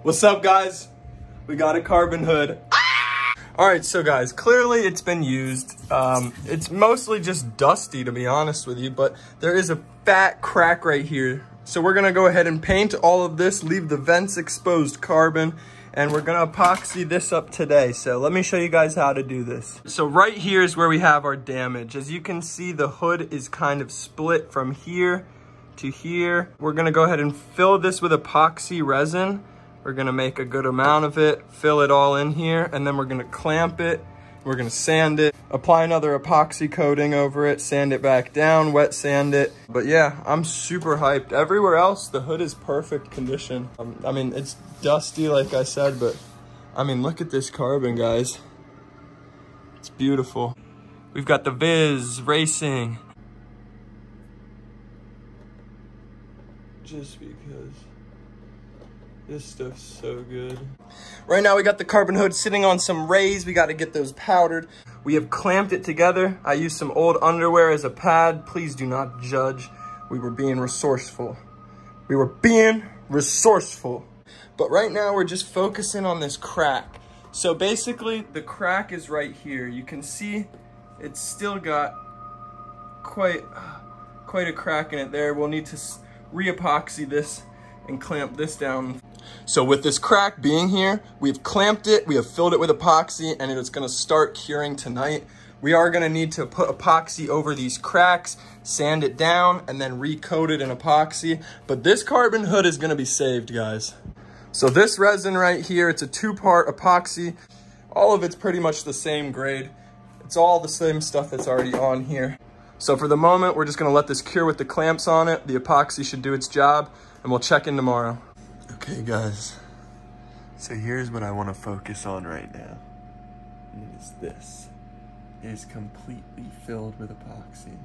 What's up, guys? We got a carbon hood. All right, so guys, clearly it's been used. It's mostly just dusty, to be honest with you, but there is a fat crack right here. So we're gonna go ahead and paint all of this, leave the vents exposed carbon, and we're gonna epoxy this up today. So let me show you guys how to do this. So right here is where we have our damage. As you can see, the hood is kind of split from here to here. We're gonna go ahead and fill this with epoxy resin. We're gonna make a good amount of it, fill it all in here, and then we're gonna clamp it. We're gonna sand it, apply another epoxy coating over it, sand it back down, wet sand it. But yeah, I'm super hyped. Everywhere else, the hood is perfect condition. I mean, it's dusty, like I said, but I mean, look at this carbon, guys. It's beautiful. We've got the Viz Racing. Just because this stuff's so good. Right now we got the carbon hood sitting on some rays. We got to get those powdered. We have clamped it together. I used some old underwear as a pad. Please do not judge. We were being resourceful. We were being resourceful. But right now we're just focusing on this crack. So basically the crack is right here. You can see it's still got quite a crack in it there. We'll need to re-epoxy this and clamp this down. So with this crack being here, we've clamped it, we have filled it with epoxy, and it's gonna start curing tonight. We are gonna need to put epoxy over these cracks, sand it down, and then recoat it in epoxy. But this carbon hood is gonna be saved, guys. So this resin right here, it's a 2-part epoxy. All of it's pretty much the same grade. It's all the same stuff that's already on here. So for the moment, we're just gonna let this cure with the clamps on it. The epoxy should do its job, and we'll check in tomorrow. Okay, guys. So here's what I wanna focus on right now. And it is this. It is completely filled with epoxy.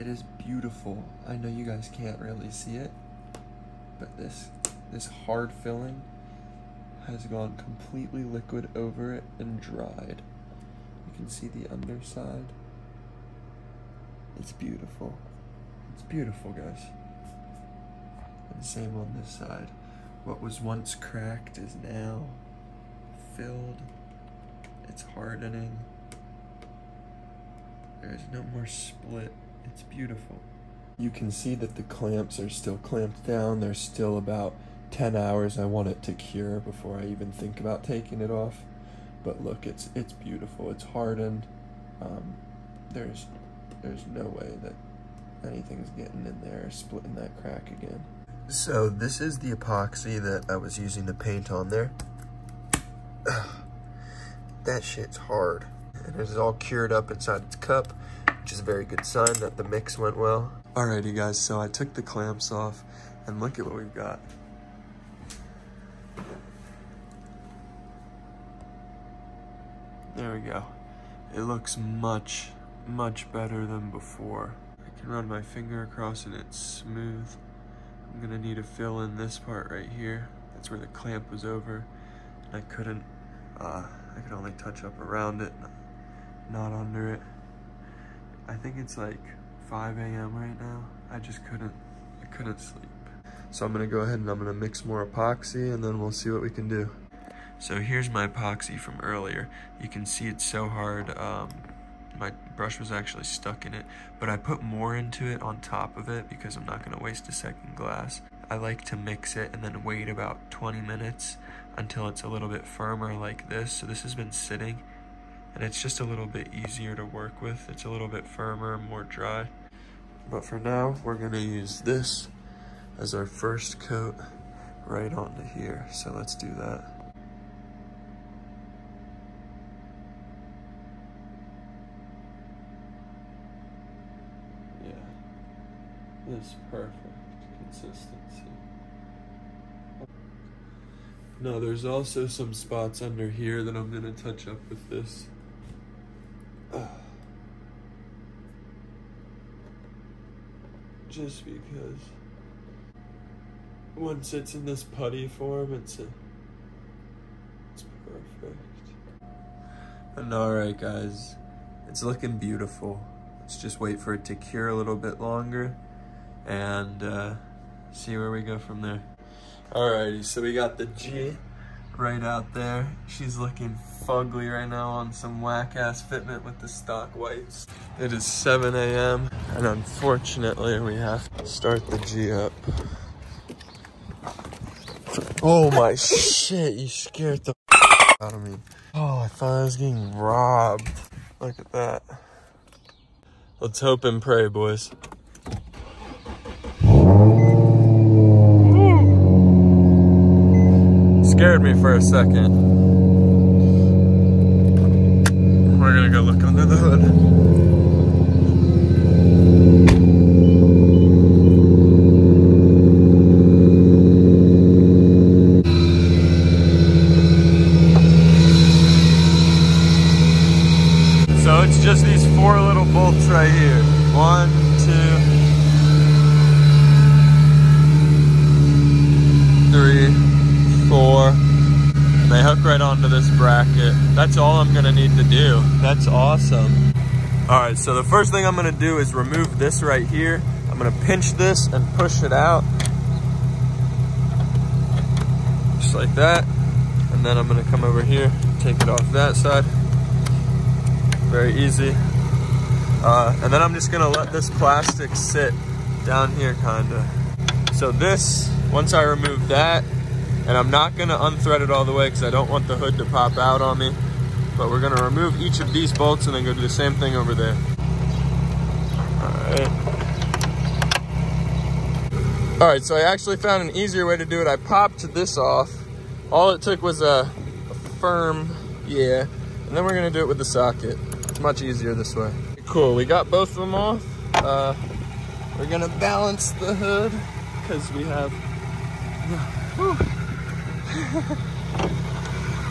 It is beautiful. I know you guys can't really see it, but this hard filling has gone completely liquid over it and dried. You can see the underside. It's beautiful. It's beautiful, guys. And same on this side. What was once cracked is now filled. It's hardening. There's no more split. It's beautiful. You can see that the clamps are still clamped down. There's still about 10 hours I want it to cure before I even think about taking it off. But look, it's beautiful. It's hardened. There's no way that anything's getting in there, splitting that crack again. So this is the epoxy that I was using to paint on there. That shit's hard. And it is all cured up inside its cup, which is a very good sign that the mix went well. Alrighty guys, so I took the clamps off and look at what we've got. There we go. It looks much better than before. I can run my finger across and it's smooth. I'm gonna need to fill in this part right here. That's where the clamp was over. And I could only touch up around it, not under it. I think it's like 5 a.m. right now. I couldn't sleep. So I'm gonna go ahead and I'm gonna mix more epoxy and then we'll see what we can do. So here's my epoxy from earlier. You can see it's so hard. My brush was actually stuck in it, but I put more into it on top of it because I'm not gonna waste a second glass. I like to mix it and then wait about 20 minutes until it's a little bit firmer like this. So this has been sitting and it's just a little bit easier to work with. It's a little bit firmer, more dry. But for now, we're gonna use this as our first coat right onto here. So let's do that. This is perfect consistency. Now there's also some spots under here that I'm gonna touch up with this. Just because once it's in this putty form, it's perfect. And alright guys, it's looking beautiful. Let's just wait for it to cure a little bit longer and see where we go from there. Alrighty, so we got the G right out there. She's looking fugly right now on some whack-ass fitment with the stock whites. It is 7 a.m. and unfortunately we have to start the G up. Oh my shit, you scared the out of me. Oh, I thought I was getting robbed. Look at that. Let's hope and pray, boys. Scared me for a second. We're gonna go look under the hood. So it's just these 4 little bolts right here. 1, 2, 3, 4. And they hook right onto this bracket. That's all I'm gonna need to do. That's awesome. All right, so the first thing I'm gonna do is remove this right here. I'm gonna pinch this and push it out. Just like that. And then I'm gonna come over here, take it off that side. Very easy. And then I'm just gonna let this plastic sit down here kinda. So this, once I remove that, and I'm not gonna unthread it all the way because I don't want the hood to pop out on me, but we're gonna remove each of these bolts and then go do the same thing over there. All right, so I actually found an easier way to do it. I popped this off. All it took was a firm, yeah, and then we're gonna do it with the socket. It's much easier this way. Cool, we got both of them off. We're gonna balance the hood because we have,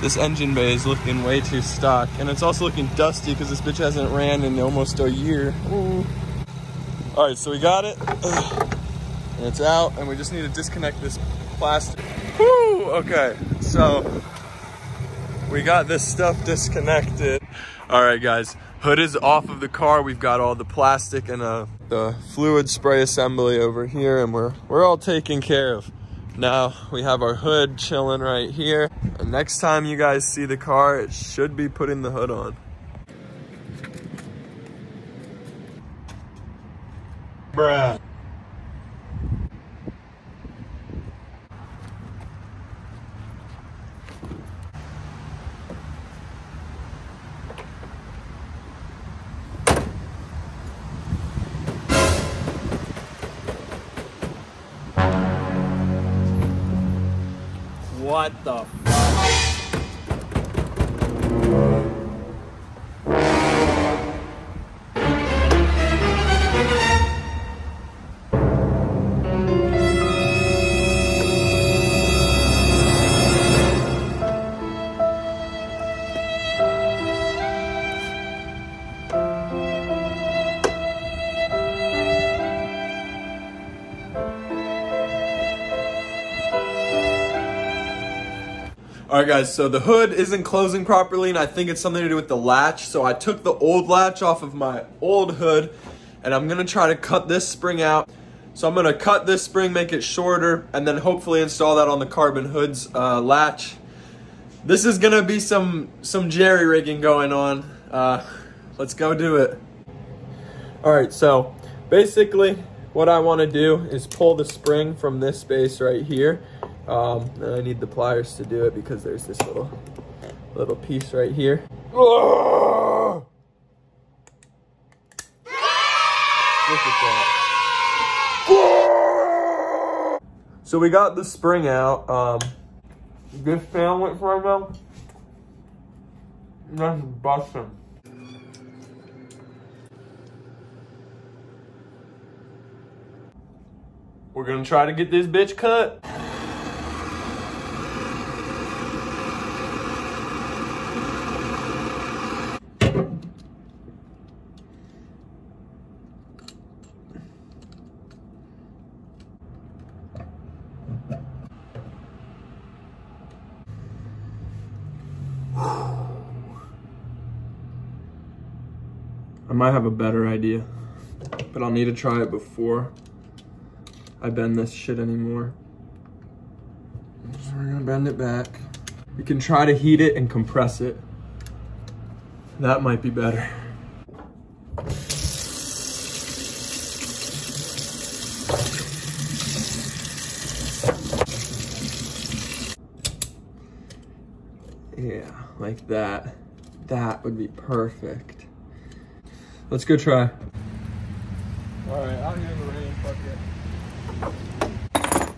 this engine bay is looking way too stock, and it's also looking dusty because this bitch hasn't ran in almost a year. Ooh. All right, so we got it, and it's out, and we just need to disconnect this plastic. Woo! Okay, so we got this stuff disconnected. All right, guys, hood is off of the car. We've got all the plastic and the fluid spray assembly over here, and we're all taken care of. Now we have our hood chilling right here. And next time you guys see the car, it should be putting the hood on. Bruh. What the fuck? All right, guys, so the hood isn't closing properly, and I think it's something to do with the latch. So I took the old latch off of my old hood, and I'm gonna try to cut this spring out. So I'm gonna cut this spring, make it shorter, and then hopefully install that on the Carbon Hood's latch. This is gonna be some jerry rigging going on. Let's go do it. All right, so basically what I wanna do is pull the spring from this space right here. And I need the pliers to do it because there's this little piece right here. Oh! Look at that. So we got the spring out. This fan went right now. That's busting. We're gonna try to get this bitch cut. I might have a better idea, but I'll need to try it before I bend this shit anymore. So we're gonna bend it back. We can try to heat it and compress it. That might be better. Yeah, like that. That would be perfect. Let's go try. All right, out here in the rain, fuck it.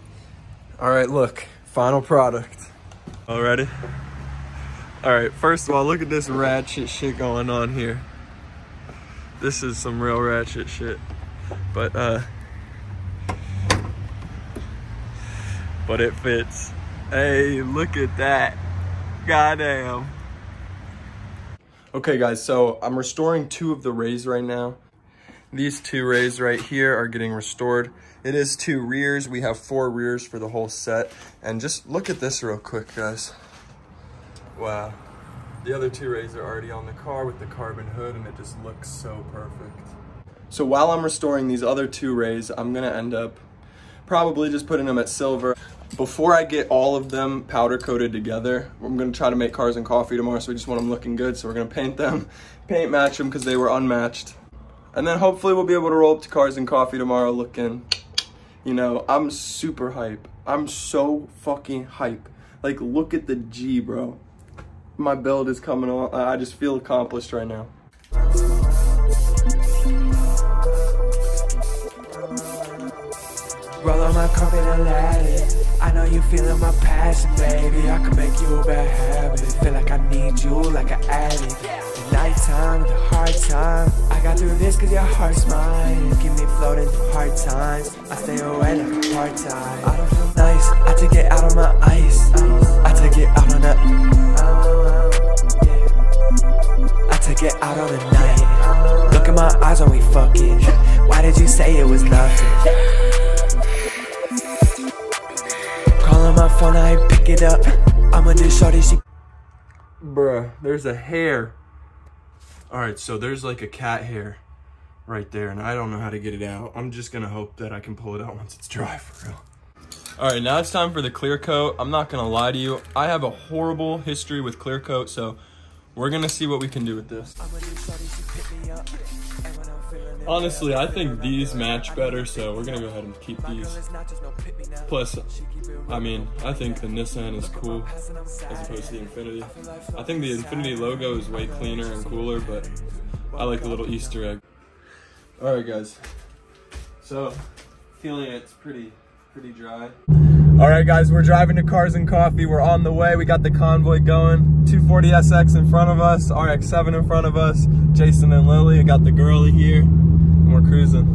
All right, look, final product. All ready? All right, first of all, look at this ratchet shit going on here. This is some real ratchet shit. But it fits. Hey, look at that. Goddamn. Okay guys, so I'm restoring 2 of the rays right now. These 2 rays right here are getting restored. It is 2 rears. We have 4 rears for the whole set. And just look at this real quick, guys. Wow. The other 2 rays are already on the car with the carbon hood, and it just looks so perfect. So while I'm restoring these other 2 rays, I'm gonna end up probably just putting them at silver. Before I get all of them powder coated together, I'm gonna try to make Cars and Coffee tomorrow, so we just want them looking good. So we're gonna paint them, paint match them because they were unmatched. And then hopefully we'll be able to roll up to Cars and Coffee tomorrow looking, you know, I'm super hype. I'm so fucking hype. Like, look at the G, bro. My build is coming on. I just feel accomplished right now. Roll on my carpet and let it. I know you feeling my passion, baby. I can make you a bad habit. Feel like I need you like an addict. The nighttime, the hard time. I got through this cause your heart's mine. Keep me floating through hard times. I stay away like a part-time. I don't feel nice. I take it out on my ice. I take it out on the I take it out on the night. Look in my eyes when we fucking. Why did you say it was nothing? On my phone, I pick it up. I'm on this shorty, she. Bruh, there's a hair. Alright, so there's like a cat hair right there, and I don't know how to get it out. I'm just gonna hope that I can pull it out once it's dry for real. Alright, now it's time for the clear coat. I'm not gonna lie to you. I have a horrible history with clear coat, so we're gonna see what we can do with this. Honestly, I think these match better, so we're gonna go ahead and keep these. Plus, I mean, I think the Nissan is cool as opposed to the Infiniti. I think the Infiniti logo is way cleaner and cooler, but I like the little Easter egg. Alright guys, so feeling it's pretty dry. Alright guys, we're driving to Cars and Coffee. We're on the way. We got the convoy going. 240 SX in front of us, RX-7 in front of us, Jason and Lily. I got the girlie here, and we're cruising.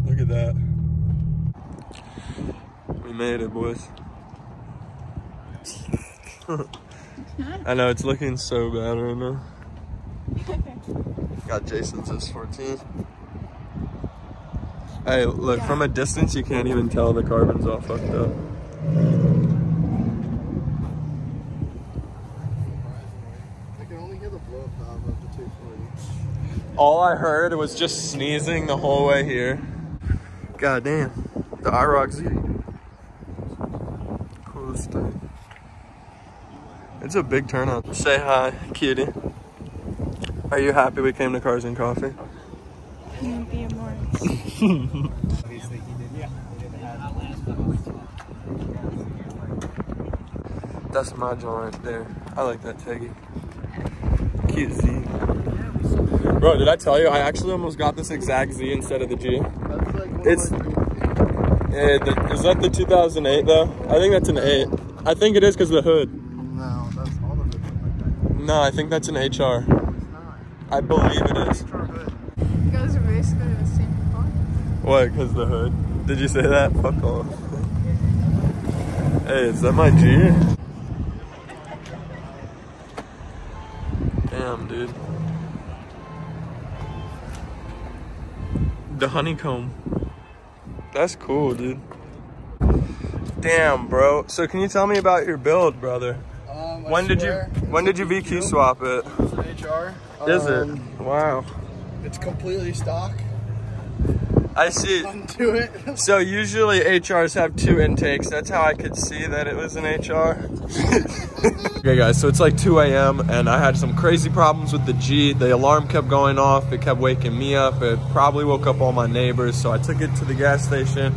Look at that. We made it, boys. I know, it's looking so bad right now. Got Jason's S14. Hey, look, from a distance, you can't even tell the carbon's all fucked up. I can only hear the blow valve of the 240. All I heard was just sneezing the whole way here. God damn, the IROC Z. Coolest thing. It's a big turnout. Say hi, cutie. Are you happy we came to Cars and Coffee? Couldn't be more. That's my joint right there. I like that Teggy. cute Z. Bro, did I tell you? I actually almost got this exact Z instead of the G. That's like It's... is that the 2008 though? I think that's an 8. I think it is because of the hood. No, that's all the hood. No, I think that's an HR. It's not. I believe it is. HR hood. You guys are basically the same car. What, because the hood? Did you say that? Fuck off. Hey, is that my G? Damn, dude. The honeycomb. That's cool, dude. Damn, bro. So can you tell me about your build, brother? When did you VQ swap it? It's an HR. Is it? Wow. It's completely stock. I see. Undo it. So usually HRs have 2 intakes. That's how I could see that it was an HR. Okay guys, so it's like 2 a.m. and I had some crazy problems with the G. The alarm kept going off. It kept waking me up. It probably woke up all my neighbors. So I took it to the gas station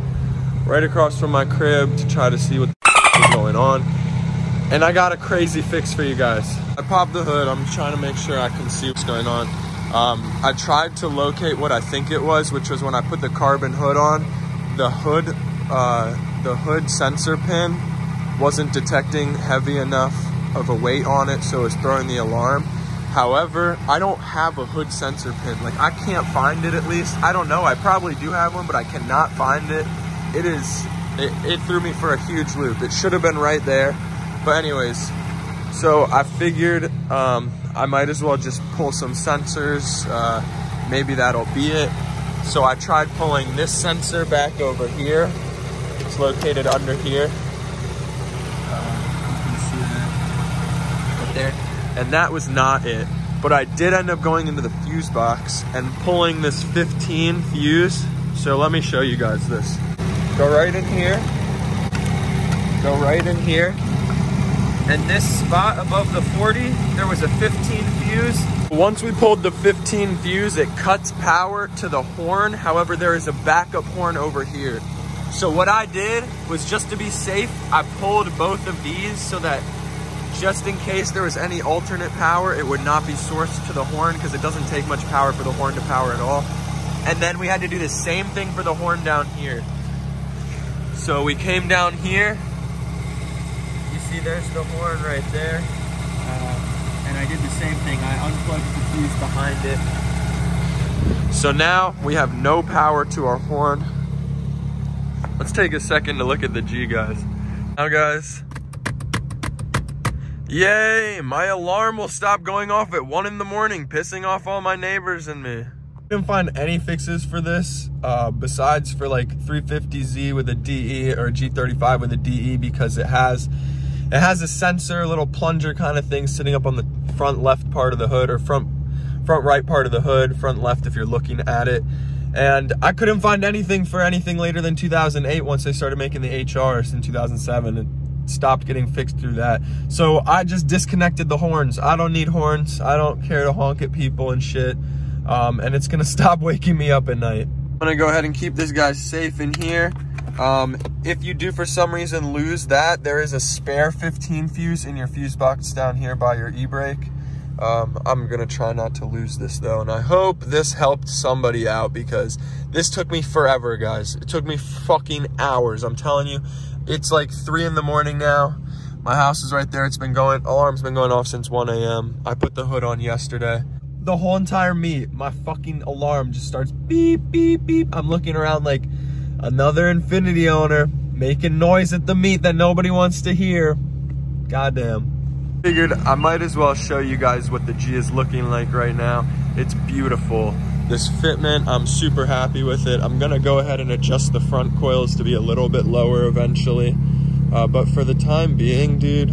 right across from my crib to try to see what was going on. And I got a crazy fix for you guys. I popped the hood. I'm trying to make sure I can see what's going on. I tried to locate what I think it was, which was when I put the carbon hood on, the hood sensor pin wasn't detecting heavy enough of a weight on it, so it was throwing the alarm. However, I don't have a hood sensor pin. Like, I can't find it, at least. I don't know, I probably do have one, but I cannot find it. It threw me for a huge loop. It should have been right there. But anyways, so I figured I might as well just pull some sensors. Maybe that'll be it. So I tried pulling this sensor back over here. It's located under here. You can see that right there. And that was not it. But I did end up going into the fuse box and pulling this 15 fuse. So let me show you guys this. Go right in here. Go right in here. And this spot above the 40, there was a 15 fuse. Once we pulled the 15 fuse, it cuts power to the horn. However, there is a backup horn over here. So what I did was, just to be safe, I pulled both of these so that just in case there was any alternate power, it would not be sourced to the horn, because it doesn't take much power for the horn to power at all. And then we had to do the same thing for the horn down here. So we came down here. See, there's the horn right there, and I did the same thing. I unplugged the fuse behind it. So now we have no power to our horn. Let's take a second to look at the G, guys. Now guys, yay, my alarm will stop going off at 1 in the morning, pissing off all my neighbors and me. Didn't find any fixes for this besides for like 350Z with a DE or G35 with a DE, because it has a sensor, a little plunger kind of thing sitting up on the front left part of the hood, or front right part of the hood, front left if you're looking at it. And I couldn't find anything for anything later than 2008 once they started making the HRs in 2007. It stopped getting fixed through that. So I just disconnected the horns. I don't need horns. I don't care to honk at people and shit. And it's gonna stop waking me up at night. I'm gonna go ahead and keep this guy safe in here. If you do for some reason lose that, there is a spare 15 fuse in your fuse box down here by your e-brake. I'm gonna try not to lose this though, and I hope this helped somebody out, because this took me forever, guys. It took me fucking hours. I'm telling you, it's like 3 in the morning now. My house is right there. It's been going, alarm's been going off since 1 a.m. I put the hood on yesterday. The whole entire meet, my fucking alarm just starts beep, beep, beep. I'm looking around like another Infiniti owner making noise at the meet that nobody wants to hear. Goddamn. Figured I might as well show you guys what the G is looking like right now. It's beautiful. This fitment, I'm super happy with it. I'm gonna go ahead and adjust the front coils to be a little bit lower eventually. But for the time being, dude,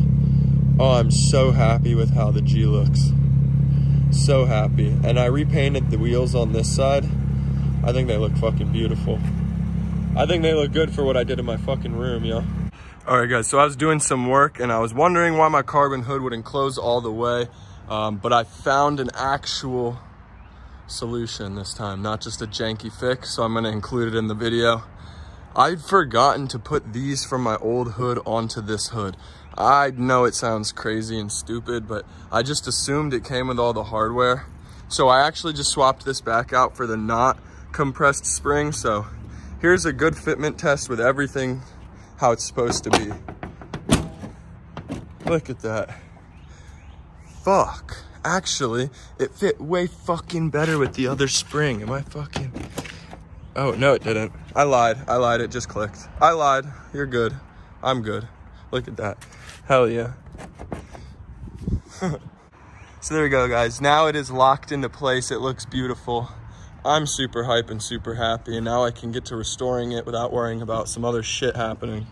oh, I'm so happy with how the G looks. So happy. And I repainted the wheels on this side. I think they look fucking beautiful. I think they look good for what I did in my fucking room, yo. All right, guys, so I was doing some work and I was wondering why my carbon hood wouldn't close all the way. But I found an actual solution this time, not just a janky fix, so I'm gonna include it in the video. I'd forgotten to put these from my old hood onto this hood. I know it sounds crazy and stupid, but I just assumed it came with all the hardware. So I actually just swapped this back out for the not compressed spring. So here's a good fitment test with everything how it's supposed to be. Look at that. Fuck. Actually, it fit way fucking better with the other spring. Am I fucking... Oh, no, it didn't. I lied. It just clicked. I lied. You're good. I'm good. Look at that. Hell yeah. So there we go, guys. Now it is locked into place. It looks beautiful. I'm super hype and super happy, and now I can get to restoring it without worrying about some other shit happening.